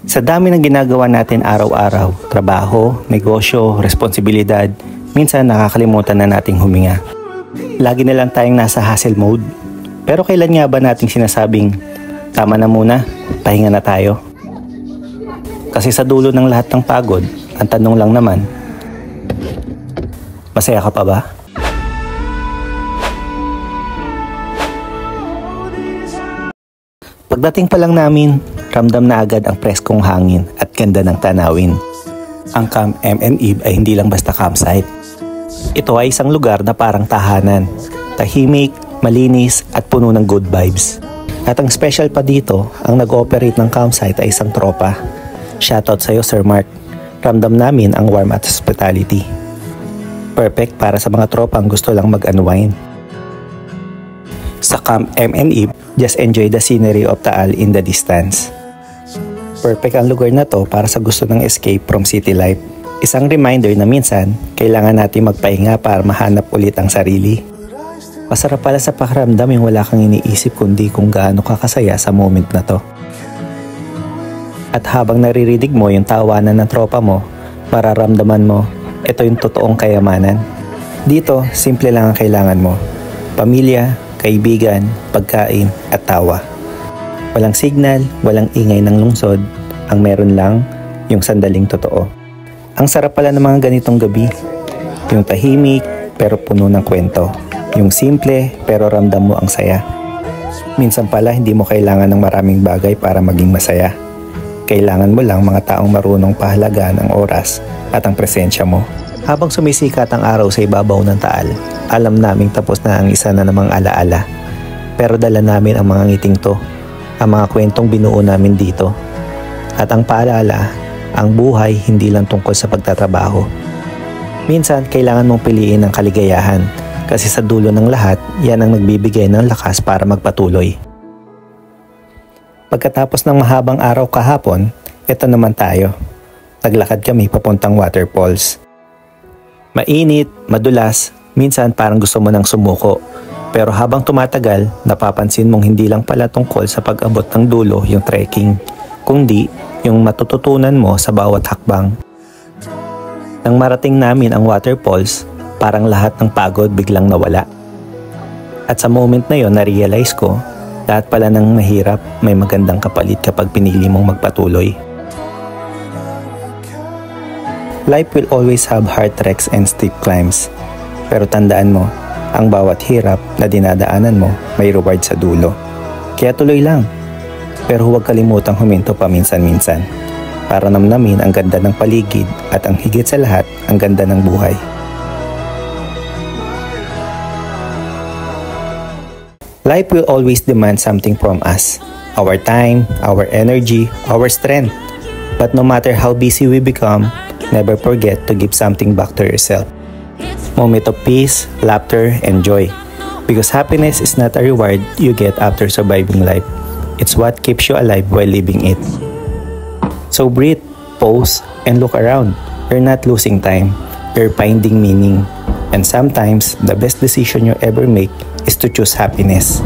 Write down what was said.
Sa dami ng ginagawa natin araw-araw, trabaho, negosyo, responsibilidad, minsan nakakalimutan na nating huminga. Lagi na lang tayong nasa hustle mode. Pero kailan nga ba nating sinasabing, tama na muna, pahinga na tayo? Kasi sa dulo ng lahat ng pagod, ang tanong lang naman, masaya ka pa ba? Pagdating pa lang namin, ramdam na agad ang preskong hangin at ganda ng tanawin. Ang Camp M&Eve ay hindi lang basta campsite. Ito ay isang lugar na parang tahanan, tahimik, malinis at puno ng good vibes. At ang special pa dito, ang nag-ooperate ng campsite ay isang tropa. Shoutout sa'yo Sir Mark, ramdam namin ang warm at hospitality. Perfect para sa mga tropang gusto lang mag-unwind. Sa Camp M&Eve, just enjoy the scenery of Taal in the distance. Perfect ang lugar na to para sa gusto ng escape from city life. Isang reminder na minsan, kailangan natin magpahinga para mahanap ulit ang sarili. Masarap pala sa pakiramdam yung wala kang iniisip kundi kung gaano ka kasaya sa moment na to. At habang naririnig mo yung tawanan ng tropa mo, mararamdaman mo, ito yung totoong kayamanan. Dito, simple lang ang kailangan mo. Pamilya, kaibigan, pagkain at tawa. Walang signal, walang ingay ng lungsod, ang meron lang yung sandaling totoo. Ang sarap pala ng mga ganitong gabi, yung tahimik pero puno ng kwento, yung simple pero ramdam mo ang saya. Minsan pala hindi mo kailangan ng maraming bagay para maging masaya. Kailangan mo lang mga taong marunong pahalagaan ang oras at ang presensya mo. Habang sumisikat ang araw sa ibabaw ng Taal, alam naming tapos na ang isa na namang alaala. Pero dala namin ang mga ngiting to, ang mga kwentong binuo namin dito. At ang paalala, ang buhay hindi lang tungkol sa pagtatrabaho. Minsan, kailangan mong piliin ang kaligayahan kasi sa dulo ng lahat, yan ang nagbibigay ng lakas para magpatuloy. Pagkatapos ng mahabang araw kahapon, ito naman tayo. Naglakad kami papuntang waterfalls. Mainit, madulas, minsan parang gusto mo nang sumuko. Pero habang tumatagal, napapansin mong hindi lang pala tungkol sa pag-abot ng dulo yung trekking, kundi yung matututunan mo sa bawat hakbang. Nang marating namin ang waterfalls, parang lahat ng pagod biglang nawala. At sa moment na yon, na-realize ko, lahat pala ng mahirap may magandang kapalit kapag pinili mong magpatuloy. Life will always have hard treks and steep climbs. Pero tandaan mo, ang bawat hirap na dinadaanan mo may reward sa dulo. Kaya tuloy lang. Pero huwag kalimutang huminto paminsan-minsan para namnamin ang ganda ng paligid at ang higit sa lahat, ang ganda ng buhay. Life will always demand something from us. Our time, our energy, our strength. But no matter how busy we become, never forget to give something back to yourself. Moment of peace, laughter, and joy. Because happiness is not a reward you get after surviving life. It's what keeps you alive while living it. So breathe, pause, and look around. You're not losing time. You're finding meaning. And sometimes, the best decision you ever make is to choose happiness.